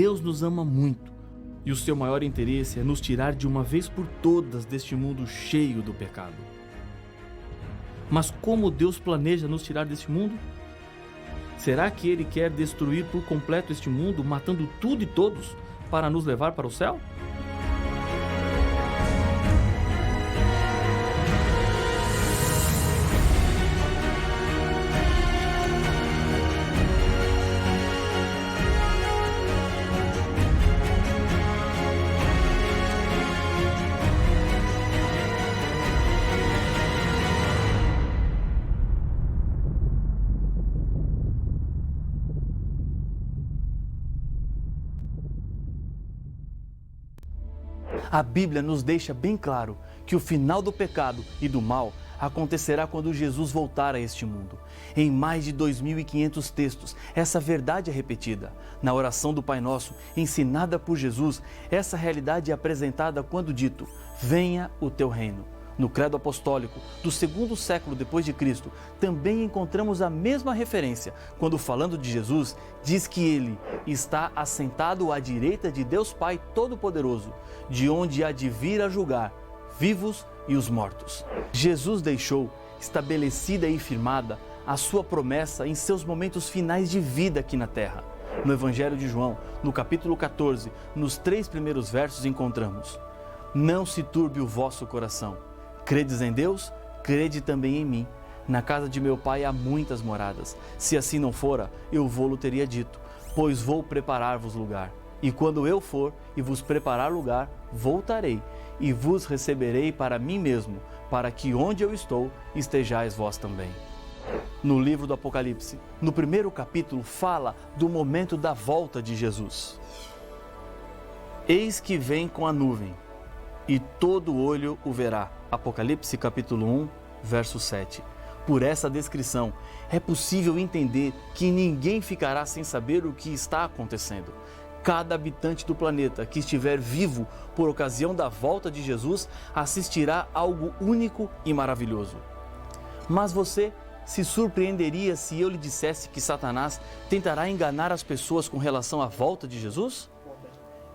Deus nos ama muito e o seu maior interesse é nos tirar de uma vez por todas deste mundo cheio do pecado. Mas como Deus planeja nos tirar deste mundo? Será que Ele quer destruir por completo este mundo, matando tudo e todos, para nos levar para o céu? A Bíblia nos deixa bem claro que o final do pecado e do mal acontecerá quando Jesus voltar a este mundo. Em mais de 2.500 textos, essa verdade é repetida. Na oração do Pai Nosso, ensinada por Jesus, essa realidade é apresentada quando dito: venha o teu reino. No Credo Apostólico do segundo século depois de Cristo, também encontramos a mesma referência, quando falando de Jesus, diz que ele está assentado à direita de Deus Pai Todo-Poderoso, de onde há de vir a julgar vivos e os mortos. Jesus deixou estabelecida e firmada a sua promessa em seus momentos finais de vida aqui na terra. No Evangelho de João, no capítulo 14, nos 3 primeiros versos encontramos: não se turbe o vosso coração. Credes em Deus? Crede também em mim. Na casa de meu Pai há muitas moradas. Se assim não fora, eu vô-lo teria dito, pois vou preparar-vos lugar. E quando eu for e vos preparar lugar, voltarei e vos receberei para mim mesmo, para que onde eu estou, estejais vós também. No livro do Apocalipse, no primeiro capítulo, fala do momento da volta de Jesus. Eis que vem com a nuvem, e todo olho o verá. Apocalipse capítulo 1, verso 7. Por essa descrição, é possível entender que ninguém ficará sem saber o que está acontecendo. Cada habitante do planeta que estiver vivo por ocasião da volta de Jesus assistirá a algo único e maravilhoso. Mas você se surpreenderia se eu lhe dissesse que Satanás tentará enganar as pessoas com relação à volta de Jesus?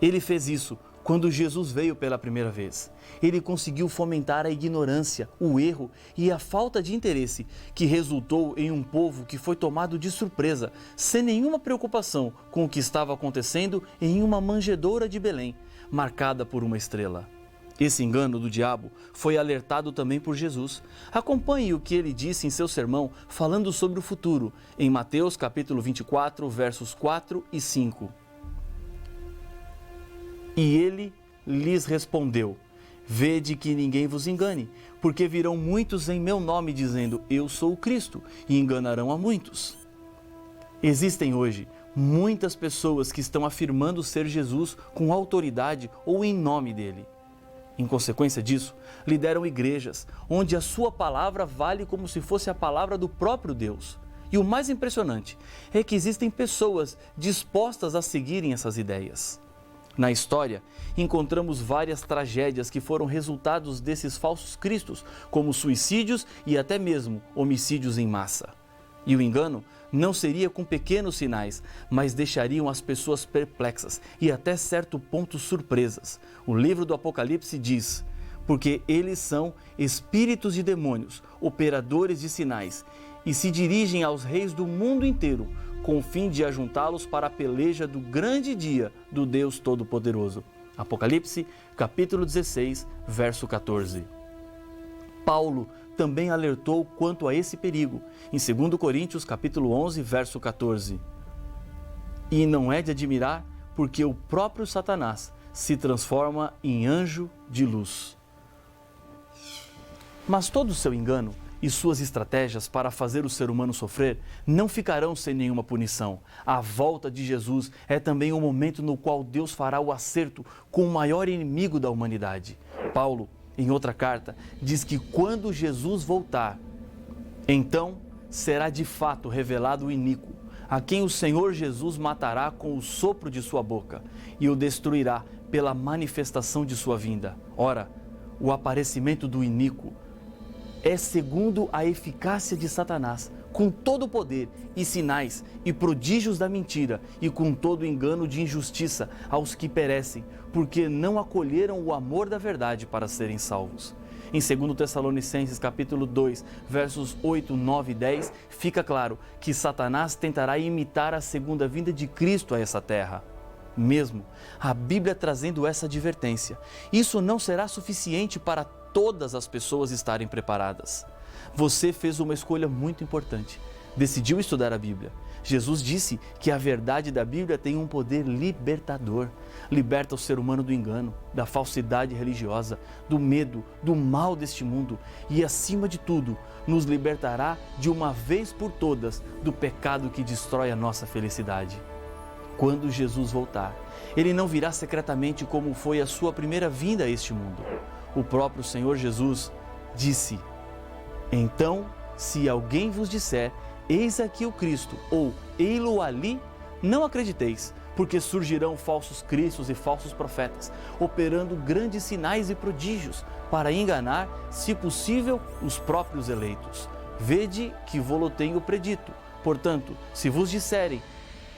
Ele fez isso quando Jesus veio pela primeira vez. Ele conseguiu fomentar a ignorância, o erro e a falta de interesse, que resultou em um povo que foi tomado de surpresa, sem nenhuma preocupação com o que estava acontecendo em uma manjedoura de Belém, marcada por uma estrela. Esse engano do diabo foi alertado também por Jesus. Acompanhe o que ele disse em seu sermão falando sobre o futuro, em Mateus capítulo 24, versos 4 e 5. E ele lhes respondeu: vede que ninguém vos engane, porque virão muitos em meu nome dizendo, eu sou o Cristo, e enganarão a muitos. Existem hoje muitas pessoas que estão afirmando ser Jesus com autoridade ou em nome dele. Em consequência disso, lideram igrejas, onde a sua palavra vale como se fosse a palavra do próprio Deus. E o mais impressionante é que existem pessoas dispostas a seguirem essas ideias. Na história, encontramos várias tragédias que foram resultados desses falsos cristos, como suicídios e até mesmo homicídios em massa. E o engano não seria com pequenos sinais, mas deixariam as pessoas perplexas e até certo ponto surpresas. O livro do Apocalipse diz: porque eles são espíritos de demônios, operadores de sinais, e se dirigem aos reis do mundo inteiro, com o fim de ajuntá-los para a peleja do grande dia do Deus Todo-Poderoso. Apocalipse, capítulo 16, verso 14. Paulo também alertou quanto a esse perigo, em 2 Coríntios, capítulo 11, verso 14. E não é de admirar, porque o próprio Satanás se transforma em anjo de luz. Mas todo o seu engano e suas estratégias para fazer o ser humano sofrer não ficarão sem nenhuma punição. A volta de Jesus é também o momento no qual Deus fará o acerto com o maior inimigo da humanidade. Paulo, em outra carta, diz que quando Jesus voltar, então será de fato revelado o iníquo, a quem o Senhor Jesus matará com o sopro de sua boca e o destruirá pela manifestação de sua vinda. Ora, o aparecimento do iníquo é segundo a eficácia de Satanás, com todo o poder e sinais e prodígios da mentira e com todo o engano de injustiça aos que perecem, porque não acolheram o amor da verdade para serem salvos. Em 2 Tessalonicenses capítulo 2, versos 8, 9 e 10, fica claro que Satanás tentará imitar a segunda vinda de Cristo a essa terra. Mesmo a Bíblia trazendo essa advertência, isso não será suficiente para todas as pessoas estarem preparadas. Você fez uma escolha muito importante, decidiu estudar a Bíblia. Jesus disse que a verdade da Bíblia tem um poder libertador. Liberta o ser humano do engano, da falsidade religiosa, do medo, do mal deste mundo e, acima de tudo, nos libertará de uma vez por todas do pecado que destrói a nossa felicidade. Quando Jesus voltar, Ele não virá secretamente como foi a sua primeira vinda a este mundo. O próprio Senhor Jesus disse: então, se alguém vos disser, eis aqui o Cristo, ou ei-lo ali, não acrediteis, porque surgirão falsos cristos e falsos profetas, operando grandes sinais e prodígios, para enganar, se possível, os próprios eleitos. Vede que vô-lo tenho predito. Portanto, se vos disserem,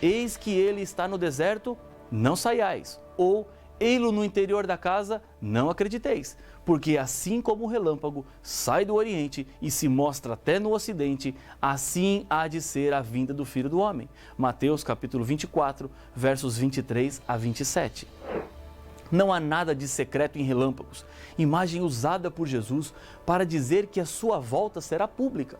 eis que ele está no deserto, não saiais, ou ei-lo no interior da casa, não acrediteis, porque assim como o relâmpago sai do Oriente e se mostra até no Ocidente, assim há de ser a vinda do Filho do Homem. Mateus capítulo 24, versos 23 a 27. Não há nada de secreto em relâmpagos, imagem usada por Jesus para dizer que a sua volta será pública.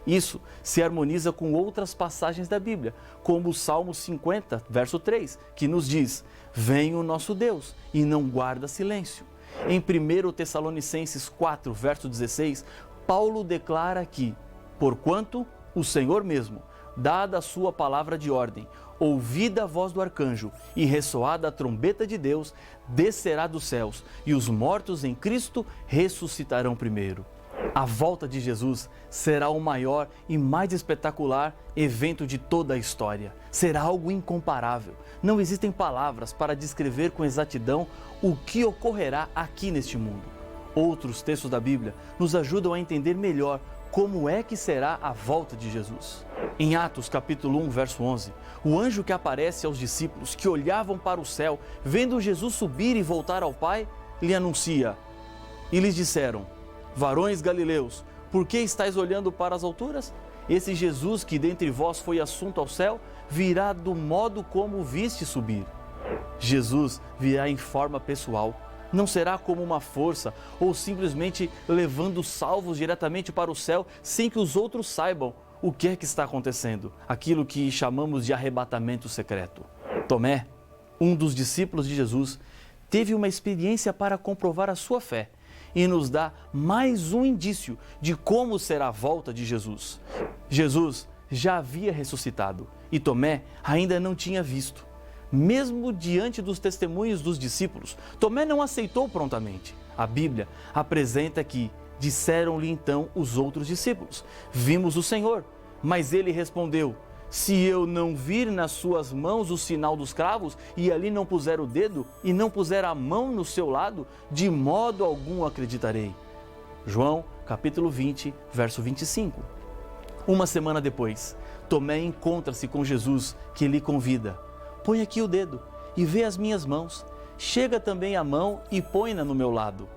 Isso se harmoniza com outras passagens da Bíblia, como o Salmo 50, verso 3, que nos diz: vem o nosso Deus e não guarda silêncio. Em 1 Tessalonicenses 4, verso 16, Paulo declara que, porquanto o Senhor mesmo, dada a sua palavra de ordem, ouvida a voz do arcanjo e ressoada a trombeta de Deus, descerá dos céus, e os mortos em Cristo ressuscitarão primeiro. A volta de Jesus será o maior e mais espetacular evento de toda a história. Será algo incomparável. Não existem palavras para descrever com exatidão o que ocorrerá aqui neste mundo. Outros textos da Bíblia nos ajudam a entender melhor como é que será a volta de Jesus. Em Atos capítulo 1, verso 11, o anjo que aparece aos discípulos que olhavam para o céu, vendo Jesus subir e voltar ao Pai, lhe anuncia: e lhes disseram: varões galileus, por que estáis olhando para as alturas? Esse Jesus que dentre vós foi assunto ao céu, virá do modo como o viste subir. Jesus virá em forma pessoal. Não será como uma força ou simplesmente levando salvos diretamente para o céu sem que os outros saibam o que é que está acontecendo. Aquilo que chamamos de arrebatamento secreto. Tomé, um dos discípulos de Jesus, teve uma experiência para comprovar a sua fé e nos dá mais um indício de como será a volta de Jesus. Jesus já havia ressuscitado e Tomé ainda não tinha visto. Mesmo diante dos testemunhos dos discípulos, Tomé não aceitou prontamente. A Bíblia apresenta que disseram-lhe então os outros discípulos: vimos o Senhor. Mas ele respondeu: se eu não vir nas suas mãos o sinal dos cravos, e ali não puser o dedo, e não puser a mão no seu lado, de modo algum acreditarei. João, capítulo 20, verso 25. Uma semana depois, Tomé encontra-se com Jesus, que lhe convida: põe aqui o dedo e vê as minhas mãos. Chega também a mão e põe-na no meu lado.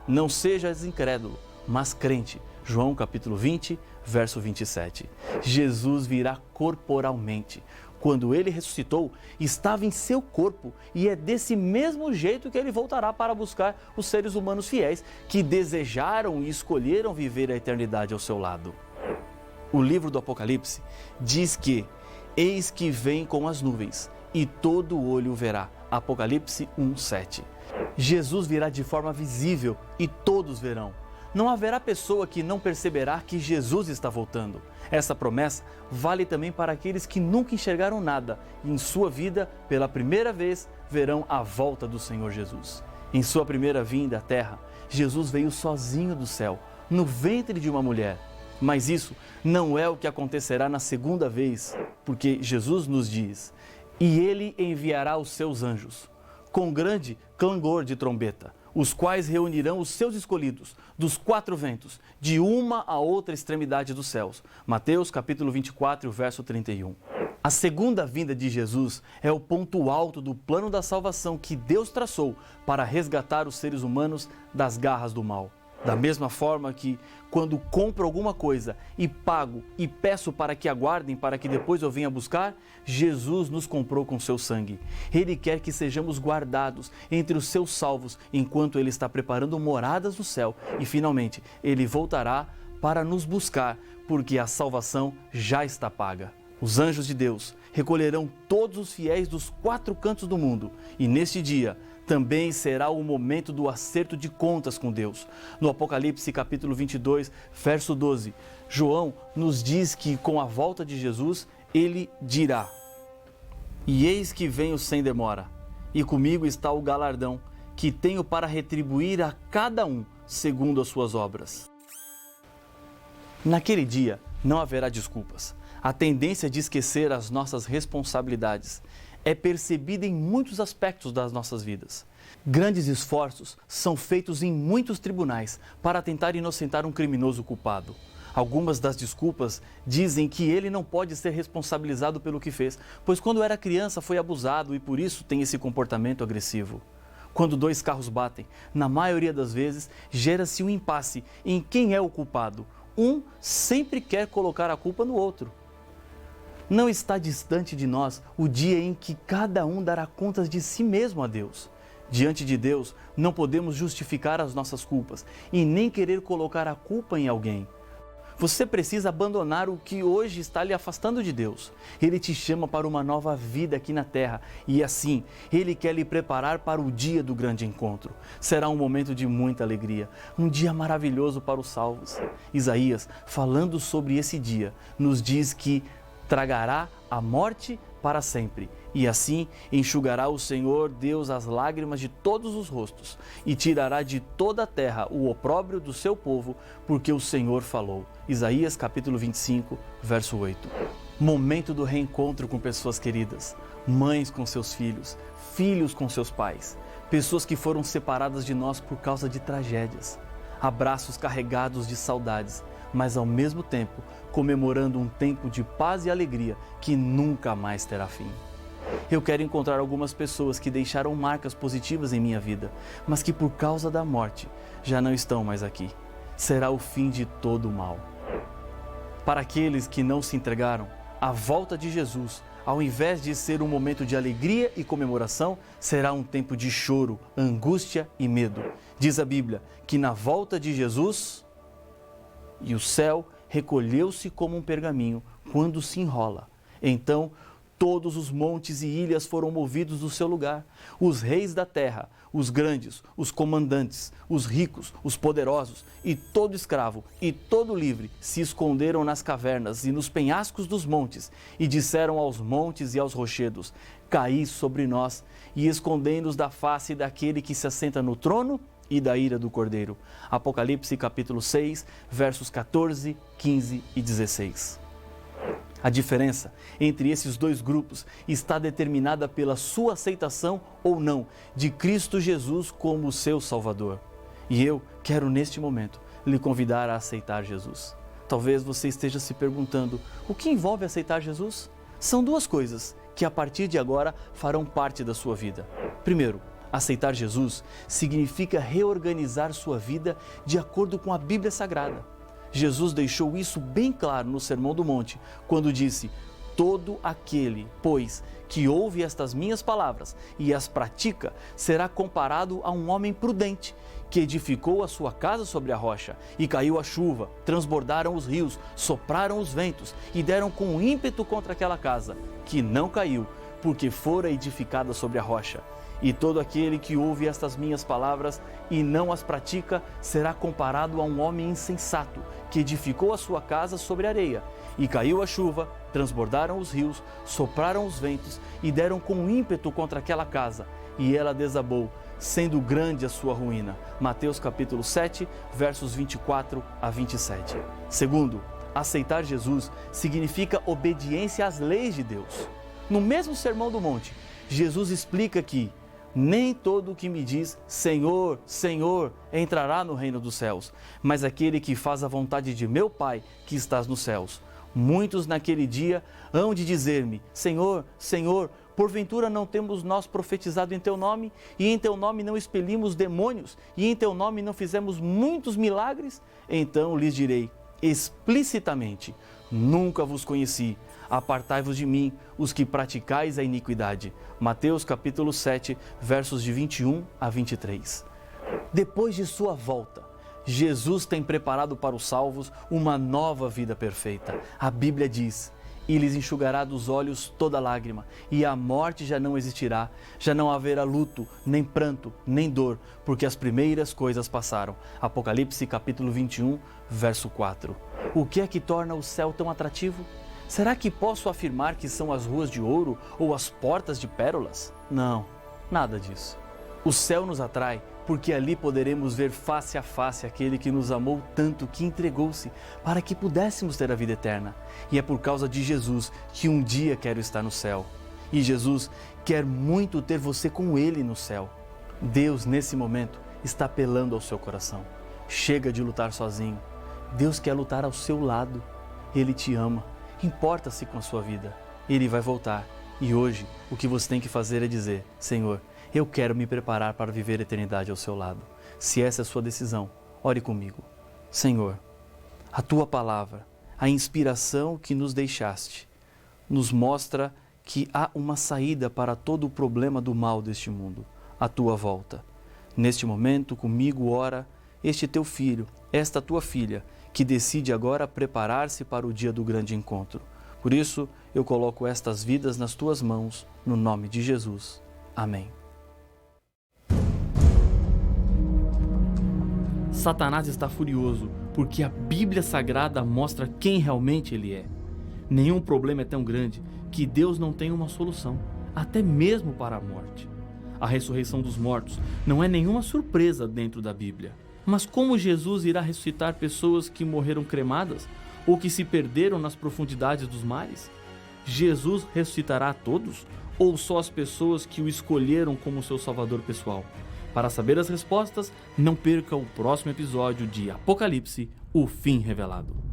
Não sejas incrédulo, mas crente. João capítulo 20, verso 27. Jesus virá corporalmente. Quando ele ressuscitou, estava em seu corpo e é desse mesmo jeito que ele voltará para buscar os seres humanos fiéis que desejaram e escolheram viver a eternidade ao seu lado. O livro do Apocalipse diz que: eis que vem com as nuvens e todo olho o verá. Apocalipse 1:7. Jesus virá de forma visível e todos verão. Não haverá pessoa que não perceberá que Jesus está voltando. Essa promessa vale também para aqueles que nunca enxergaram nada e em sua vida, pela primeira vez, verão a volta do Senhor Jesus. Em sua primeira vinda à terra, Jesus veio sozinho do céu, no ventre de uma mulher. Mas isso não é o que acontecerá na segunda vez, porque Jesus nos diz: e ele enviará os seus anjos, com grande clangor de trombeta. os quais reunirão os seus escolhidos dos quatro ventos, de uma a outra extremidade dos céus. Mateus capítulo 24, verso 31. A segunda vinda de Jesus é o ponto alto do plano da salvação que Deus traçou para resgatar os seres humanos das garras do mal. Da mesma forma que, quando compro alguma coisa e pago e peço para que aguardem para que depois eu venha buscar, Jesus nos comprou com seu sangue. Ele quer que sejamos guardados entre os seus salvos enquanto Ele está preparando moradas no céu e finalmente Ele voltará para nos buscar, porque a salvação já está paga. Os anjos de Deus recolherão todos os fiéis dos quatro cantos do mundo e neste dia também será o momento do acerto de contas com Deus. No Apocalipse capítulo 22, verso 12, João nos diz que com a volta de Jesus, ele dirá: "E eis que venho sem demora, e comigo está o galardão, que tenho para retribuir a cada um segundo as suas obras." Naquele dia não haverá desculpas. A tendência de esquecer as nossas responsabilidades é percebida em muitos aspectos das nossas vidas. Grandes esforços são feitos em muitos tribunais para tentar inocentar um criminoso culpado. Algumas das desculpas dizem que ele não pode ser responsabilizado pelo que fez, pois quando era criança foi abusado e por isso tem esse comportamento agressivo. Quando dois carros batem, na maioria das vezes gera-se um impasse em quem é o culpado. Um sempre quer colocar a culpa no outro. Não está distante de nós o dia em que cada um dará contas de si mesmo a Deus. Diante de Deus, não podemos justificar as nossas culpas e nem querer colocar a culpa em alguém. Você precisa abandonar o que hoje está lhe afastando de Deus. Ele te chama para uma nova vida aqui na terra e assim, Ele quer lhe preparar para o dia do grande encontro. Será um momento de muita alegria, um dia maravilhoso para os salvos. Isaías, falando sobre esse dia, nos diz que tragará a morte para sempre, e assim enxugará o Senhor Deus as lágrimas de todos os rostos, e tirará de toda a terra o opróbrio do seu povo, porque o Senhor falou. Isaías capítulo 25, verso 8. Momento do reencontro com pessoas queridas, mães com seus filhos, filhos com seus pais, pessoas que foram separadas de nós por causa de tragédias, abraços carregados de saudades, mas ao mesmo tempo comemorando um tempo de paz e alegria que nunca mais terá fim. Eu quero encontrar algumas pessoas que deixaram marcas positivas em minha vida, mas que por causa da morte já não estão mais aqui. Será o fim de todo o mal. Para aqueles que não se entregaram, a volta de Jesus, ao invés de ser um momento de alegria e comemoração, será um tempo de choro, angústia e medo. Diz a Bíblia que na volta de Jesus, e o céu recolheu-se como um pergaminho quando se enrola. Então, todos os montes e ilhas foram movidos do seu lugar. Os reis da terra, os grandes, os comandantes, os ricos, os poderosos e todo escravo e todo livre se esconderam nas cavernas e nos penhascos dos montes e disseram aos montes e aos rochedos: "Caí sobre nós", e escondendo-os da face daquele que se assenta no trono e da ira do Cordeiro. Apocalipse capítulo 6, versos 14, 15 e 16. A diferença entre esses dois grupos está determinada pela sua aceitação ou não de Cristo Jesus como seu Salvador. E eu quero neste momento lhe convidar a aceitar Jesus. Talvez você esteja se perguntando: o que envolve aceitar Jesus? São duas coisas que a partir de agora farão parte da sua vida. Primeiro, aceitar Jesus significa reorganizar sua vida de acordo com a Bíblia Sagrada. Jesus deixou isso bem claro no Sermão do Monte, quando disse: "Todo aquele, pois, que ouve estas minhas palavras e as pratica, será comparado a um homem prudente, que edificou a sua casa sobre a rocha, e caiu a chuva, transbordaram os rios, sopraram os ventos, e deram com ímpeto contra aquela casa, que não caiu, porque fora edificada sobre a rocha. E todo aquele que ouve estas minhas palavras e não as pratica, será comparado a um homem insensato, que edificou a sua casa sobre areia. E caiu a chuva, transbordaram os rios, sopraram os ventos e deram com ímpeto contra aquela casa. E ela desabou, sendo grande a sua ruína." Mateus capítulo 7, versos 24 a 27. Segundo, aceitar Jesus significa obediência às leis de Deus. No mesmo Sermão do Monte, Jesus explica que Nem todo o que me diz Senhor, Senhor entrará no reino dos céus, mas aquele que faz a vontade de meu Pai que estás nos céus. Muitos naquele dia hão de dizer-me: Senhor, Senhor, porventura não temos nós profetizado em teu nome, e em teu nome não expelimos demônios, e em teu nome não fizemos muitos milagres? Então lhes direi explicitamente: nunca vos conheci. Apartai-vos de mim, os que praticais a iniquidade. Mateus capítulo 7, versos de 21 a 23. Depois de sua volta, Jesus tem preparado para os salvos uma nova vida perfeita. A Bíblia diz: e lhes enxugará dos olhos toda lágrima, e a morte já não existirá, já não haverá luto, nem pranto, nem dor, porque as primeiras coisas passaram. Apocalipse capítulo 21, verso 4. O que é que torna o céu tão atrativo? Será que posso afirmar que são as ruas de ouro ou as portas de pérolas? Não, nada disso. O céu nos atrai porque ali poderemos ver face a face aquele que nos amou tanto que entregou-se para que pudéssemos ter a vida eterna. E é por causa de Jesus que um dia quero estar no céu. E Jesus quer muito ter você com Ele no céu. Deus, nesse momento, está apelando ao seu coração. Chega de lutar sozinho. Deus quer lutar ao seu lado. Ele te ama. Importa-se com a sua vida. Ele vai voltar. E hoje, o que você tem que fazer é dizer: Senhor, eu quero me preparar para viver a eternidade ao seu lado. Se essa é a sua decisão, ore comigo. Senhor, a tua palavra, a inspiração que nos deixaste, nos mostra que há uma saída para todo o problema do mal deste mundo, a tua volta. Neste momento, comigo ora este teu filho, esta tua filha, que decide agora preparar-se para o dia do grande encontro. Por isso, eu coloco estas vidas nas tuas mãos, no nome de Jesus. Amém. Satanás está furioso porque a Bíblia Sagrada mostra quem realmente ele é. Nenhum problema é tão grande que Deus não tenha uma solução, até mesmo para a morte. A ressurreição dos mortos não é nenhuma surpresa dentro da Bíblia. Mas como Jesus irá ressuscitar pessoas que morreram cremadas ou que se perderam nas profundidades dos mares? Jesus ressuscitará a todos ou só as pessoas que o escolheram como seu salvador pessoal? Para saber as respostas, não perca o próximo episódio de Apocalipse, o fim revelado.